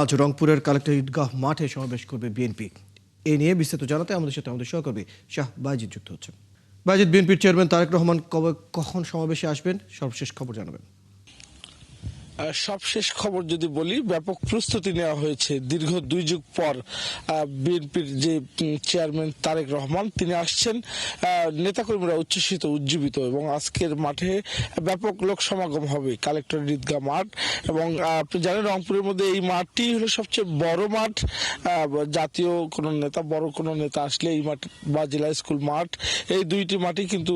আজ রংপুরের কালেক্টর ঈদগাহ মাঠে সমাবেশ করবে বিএনপি। এ নিয়ে বিস্তারিত জানাতে আমাদের সাথে আমাদের সহকর্মী শাহ বাজিদ যুক্ত হচ্ছেন। বাজিদ, বিএনপির চেয়ারম্যান তারেক রহমান কখন সমাবেশে আসবেন, সর্বশেষ খবর জানাবেন। সবশেষ খবর যদি বলি, ব্যাপক প্রস্তুতি নেওয়া হয়েছে। দীর্ঘ 2 যুগ পর বিএনপির যে চেয়ারম্যান তারেক রহমান তিনি আসছেন। নেতাকর্মীরা উচ্ছ্বসিত, উজ্জীবিত এবং আজকের মাঠে ব্যাপক লোক সমাগম হবে কালেক্টর ঈদগাহ মাঠ। এবং আপনি জানেন রংপুরের মধ্যে এই মাঠটি হলো সবচেয়ে বড় মাঠ। জাতীয় কোনো নেতা, বড় কোনো নেতা আসলে এই মাঠ বা জেলা স্কুল মাঠ, এই দুইটি মাঠই কিন্তু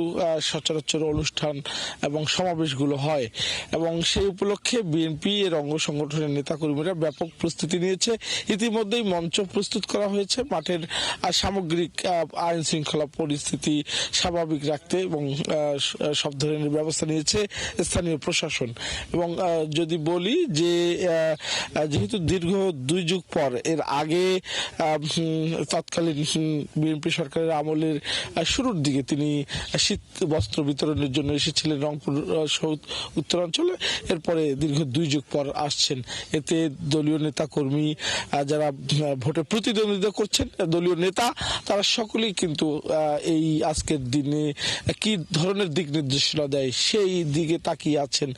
সচরাচর অনুষ্ঠান এবং সমাবেশগুলো হয়। এবং সেই উপলক্ষে বিএনপি এর অঙ্গ সংগঠনের নেতাকর্মীরা ব্যাপক প্রস্তুতি নিয়েছে। ইতিমধ্যেই মঞ্চ প্রস্তুত করা হয়েছে মাঠের সামগ্রিক আইন শৃঙ্খলা পরিস্থিতি স্বাভাবিক রাখতে, এবং সব ধরনের ব্যবস্থা নিয়েছে স্থানীয় প্রশাসন। এবং যদি বলি যে যেহেতু দীর্ঘ 2 যুগ পর, এর আগে তৎকালীন বিএনপি সরকারের আমলের শুরুর দিকে তিনি শীত বস্ত্র বিতরণের জন্য এসেছিলেন রংপুর উত্তরাঞ্চলে। এরপরে দীর্ঘ 2 যুগ পর আসছেন। এতে দলীয় নেতা কর্মী যারা ভোটে প্রতিদ্বন্দ্বিতা করছেন, দলীয় নেতা, তারা সকলেই কিন্তু এই আজকের দিনে কি ধরনের দিক নির্দেশনা দেয় সেই দিকে তাকিয়ে আছেন।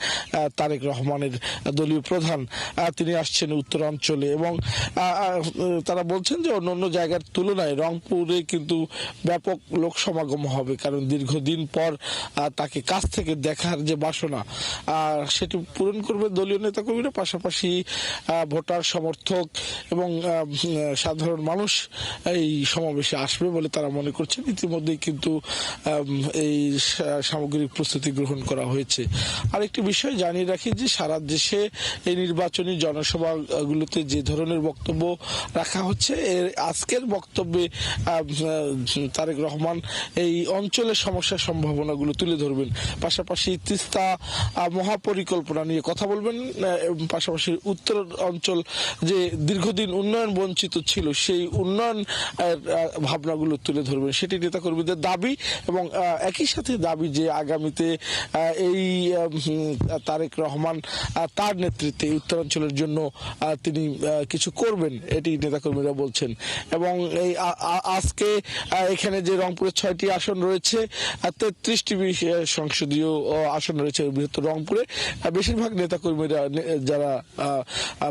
তারেক রহমানের দলীয় প্রধান তিনি আসছেন উত্তরাঞ্চলে, এবং তারা বলছেন যে অন্য জায়গার তুলনায় রংপুরে কিন্তু ব্যাপক লোক সমাগম হবে, কারণ দীর্ঘদিন পর তাকে কাছ থেকে দেখার যে বাসনা সেটি পূরণ করবে দলীয় নেতাকর্মীরা। পাশাপাশি ভোটার, সমর্থক এবং সাধারণ মানুষ এই সমাবেশে আসবে বলে তারা মনে করছেন। ইতিমধ্যেই কিন্তু এই সামগ্রিক প্রস্তুতি গ্রহণ করা হয়েছে। আরেকটি বিষয় জানিয়ে রাখি যে সারা দেশে এই নির্বাচনী জনসভাগুলোতে যে ধরনের বক্তব্য রাখা হচ্ছে, এর আজকের বক্তব্যে তারেক রহমান এই অঞ্চলের সমস্যার সম্ভাবনাগুলো তুলে ধরবেন। পাশাপাশি তিস্তা মহাপরিকল্পনা নিয়ে কথা বলবেন। পাশাপাশি উত্তর অঞ্চল যে দীর্ঘদিন উন্নয়ন বঞ্চিত ছিল, সেই উন্নয়ন ভাবনাগুলো তুলে ধরবেন, সেটি নেতাকর্মীদের দাবি। এবং একই সাথে দাবি যে আগামীতে এই তারেক রহমান তার নেতৃত্বে উত্তরাঞ্চলের জন্য তিনি কিছু করবেন, এটি নেতাকর্মীরা বলছেন। এবং এই আজকে এখানে যে রংপুরে 6টি আসন রয়েছে, 33টি সংসদীয় আসন রয়েছে বৃহত্তর রংপুরে। বেশিরভাগ নেতাকর্মীরা যারা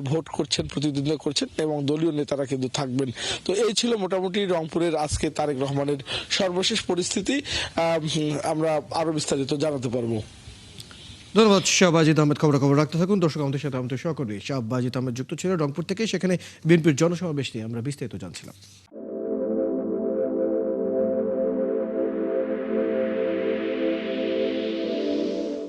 ভোট করছেন, প্রতিদ্বন্দ্বিতা করছেন, এবং দলীয় নেতারা কিন্তু থাকবেন। তো এই ছিল মোটামুটি রংপুরের আজকে তারেক রহমানের সর্বশেষ পরিস্থিতি। আমরা আরো বিস্তারিত জানাতে পারবো। ধন্যবাদ শাহ বাজিদ আহমেদ। খবর রাখতে থাকুন। দর্শক, আমাদের সাথে আমাদের সহকর্মী শাহ বাজিদ আহমেদ যুক্ত ছিল রংপুর থেকে। সেখানে বিএনপির জনসমাবেশ নিয়ে আমরা বিস্তারিত জানছিলাম।